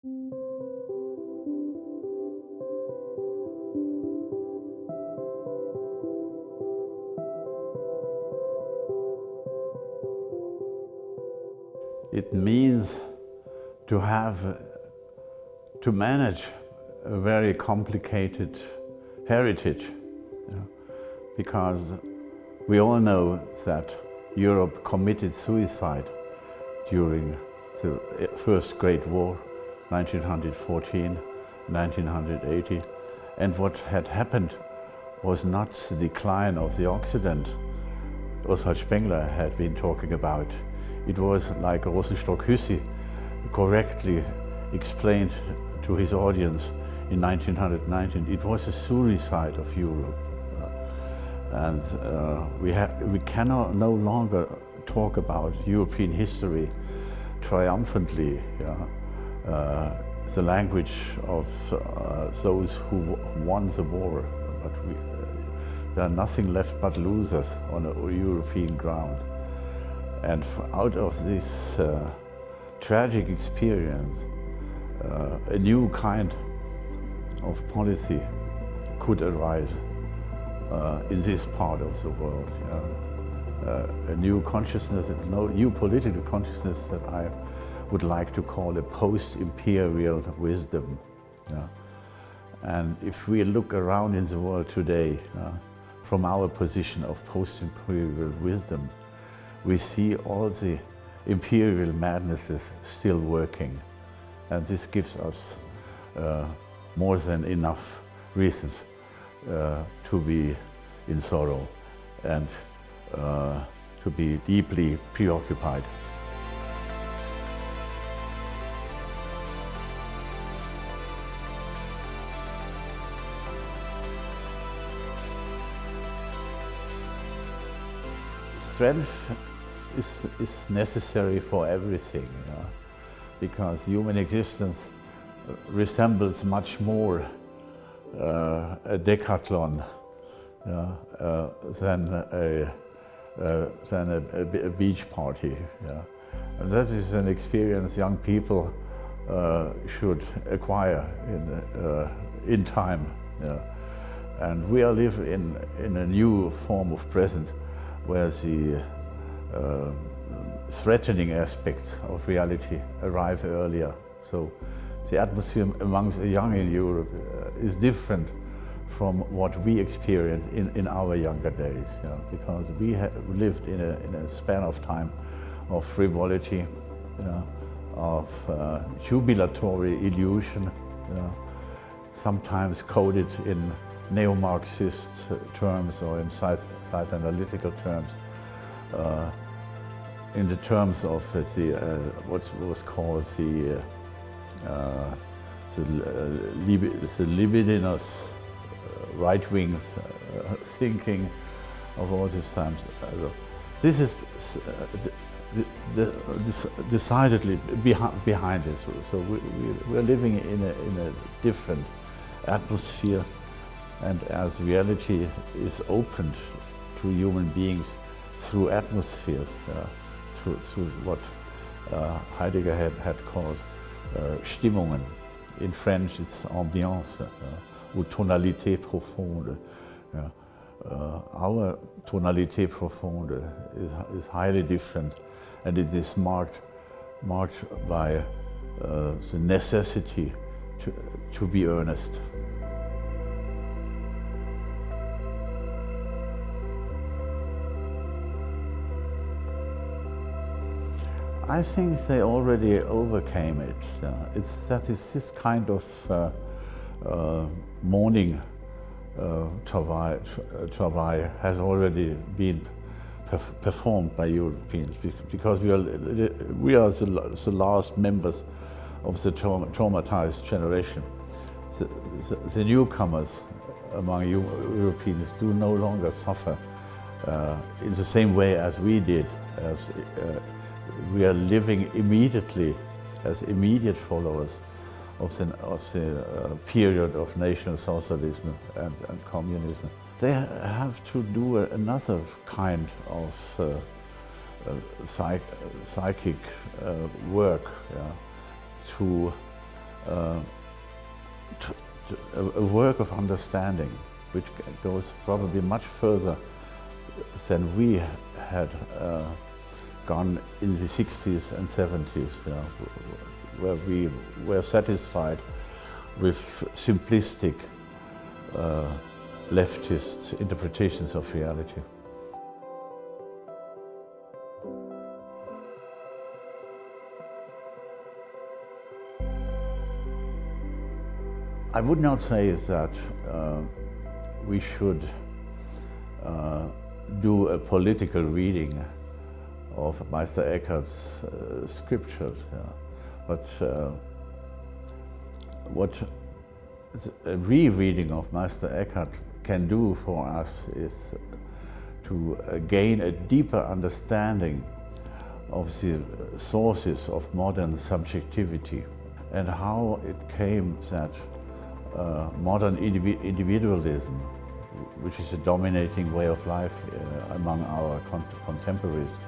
It means to manage a very complicated heritage, because we all know that Europe committed suicide during the First Great War, 1914, 1980, and what had happened was not the decline of the Occident Oswald Spengler had been talking about. It was, like Rosenstock-Huessy correctly explained to his audience in 1919, it was a suicide of Europe. And we cannot no longer talk about European history triumphantly, the language of those who won the war. But there are nothing left but losers on a European ground. And out of this tragic experience, a new kind of policy could arise in this part of the world. A new consciousness, a new political consciousness that I would like to call a post-imperial wisdom. And if we look around in the world today, from our position of post-imperial wisdom, we see all the imperial madnesses still working. And this gives us more than enough reasons to be in sorrow and to be deeply preoccupied. Strength is necessary for everything, because human existence resembles much more a decathlon than a beach party. And that is an experience young people should acquire in time. And we are living in a new form of present, where the threatening aspects of reality arrive earlier. So the atmosphere among the young in Europe is different from what we experienced in our younger days, because we lived in a span of time of frivolity, of jubilatory illusion, sometimes coded in neo-Marxist terms or in psychoanalytical terms, in the terms of what was called the libidinous right-wing thinking of all these times. This is decidedly behind this. So we're living in a different atmosphere, and as reality is opened to human beings through atmospheres, through what Heidegger had called Stimmungen. In French it's ambiance, ou tonalité profonde. Our tonalité profonde is highly different, and it is marked by the necessity to be earnest. I think they already overcame it. That is this kind of mourning travail has already been performed by Europeans, because we are the last members of the traumatized generation. The newcomers among Europeans do no longer suffer in the same way as we did. We are living immediately as immediate followers of the period of National Socialism and communism. They have to do another kind of psychic work to a work of understanding, which goes probably much further than we had gone in the 60s and 70s, where we were satisfied with simplistic leftist interpretations of reality. I would not say that we should do a political reading of Meister Eckhart's scriptures, but what a rereading of Meister Eckhart can do for us is to gain a deeper understanding of the sources of modern subjectivity and how it came that modern individualism, which is a dominating way of life among our contemporaries,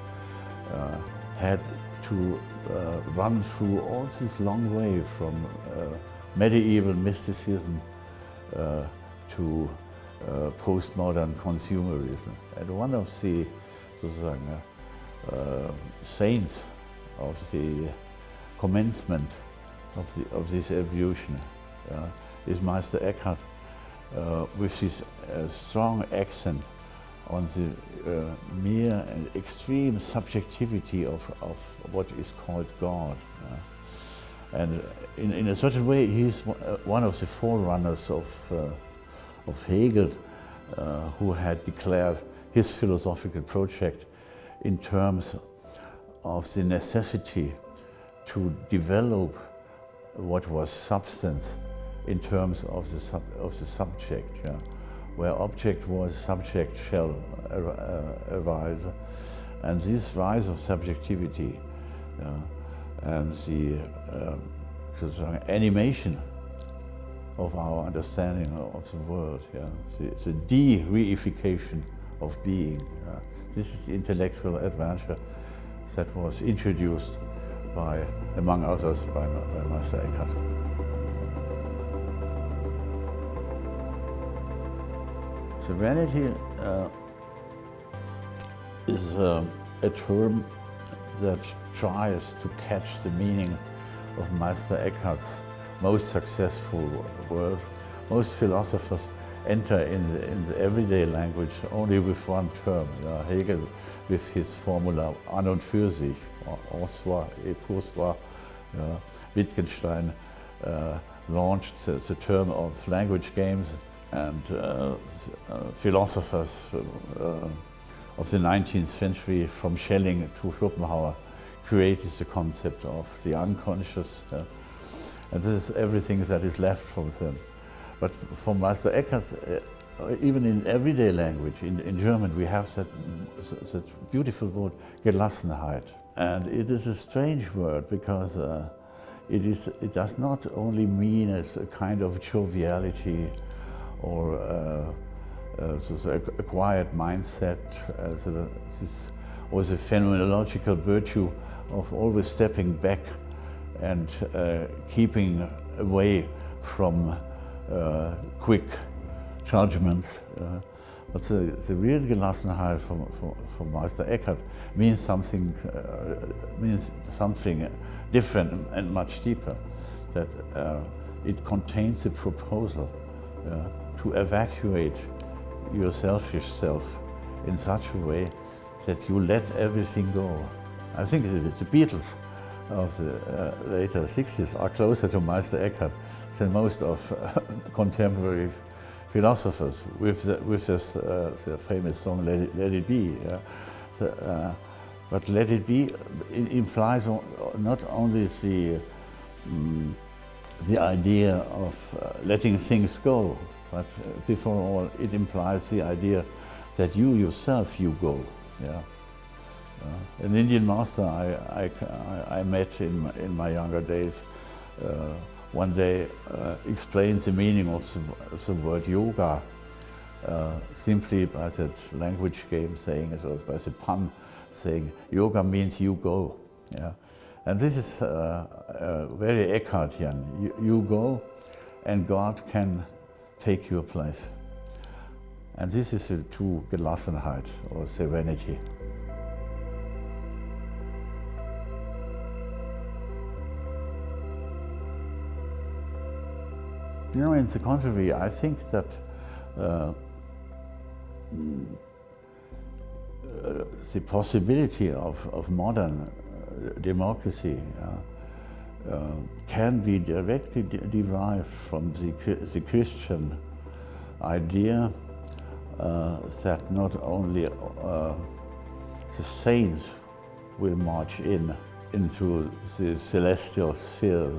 had to run through all this long way from medieval mysticism to postmodern consumerism. And one of the saints of the commencement of this evolution is Meister Eckhart, with his strong accent on the mere and extreme subjectivity of what is called God. And in a certain way, he's one of the forerunners of Hegel, who had declared his philosophical project in terms of the necessity to develop what was substance in terms of the subject, where object was, subject shall arise. And this rise of subjectivity and the animation of our understanding of the world, the de-reification of being. This is the intellectual adventure that was introduced by, among others, by Meister Eckhart. Serenity is a term that tries to catch the meaning of Meister Eckhart's most successful work. Most philosophers enter in the everyday language only with one term. Hegel with his formula an und für sich, en soi et pour soi. Wittgenstein launched the term of language games, and philosophers of the 19th century, from Schelling to Schopenhauer, created the concept of the unconscious, and this is everything that is left from them. But for Meister Eckhart, even in everyday language, in German, we have that beautiful word, Gelassenheit. And it is a strange word because it does not only mean as a kind of joviality or a quiet mindset, or the phenomenological virtue of always stepping back and keeping away from quick judgments. But the real Gelassenheit from Meister Eckhart means something different and much deeper. That it contains a proposal to evacuate your selfish self in such a way that you let everything go. I think the Beatles of the later 60s are closer to Meister Eckhart than most of contemporary philosophers with this the famous song Let It Be. But Let It Be implies not only the idea of letting things go, but before all, it implies the idea that you yourself, you go. An Indian master I met in my younger days one day explained the meaning of the word yoga simply by that language game saying, by the pun saying, yoga means you go. And this is very Eckhartian. You go and God can take your place. And this is a true Gelassenheit or serenity. You know, in the contrary, I think that the possibility of modern democracy can be directly derived from the Christian idea that not only the saints will march into the celestial sphere,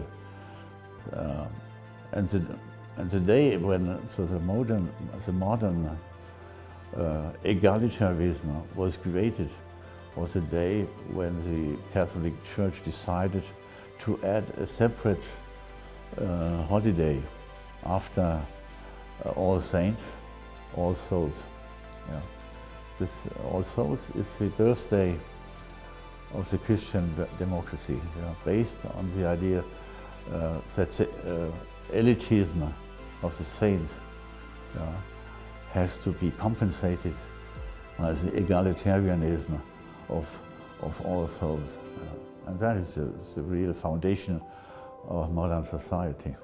and the day when the modern egalitarianism was created was a day when the Catholic Church decided to add a separate holiday after All Saints, All Souls. Yeah. This All Souls is the birthday of the Christian democracy, based on the idea that the elitism of the saints has to be compensated by the egalitarianism of all souls. And that is the real foundation of modern society.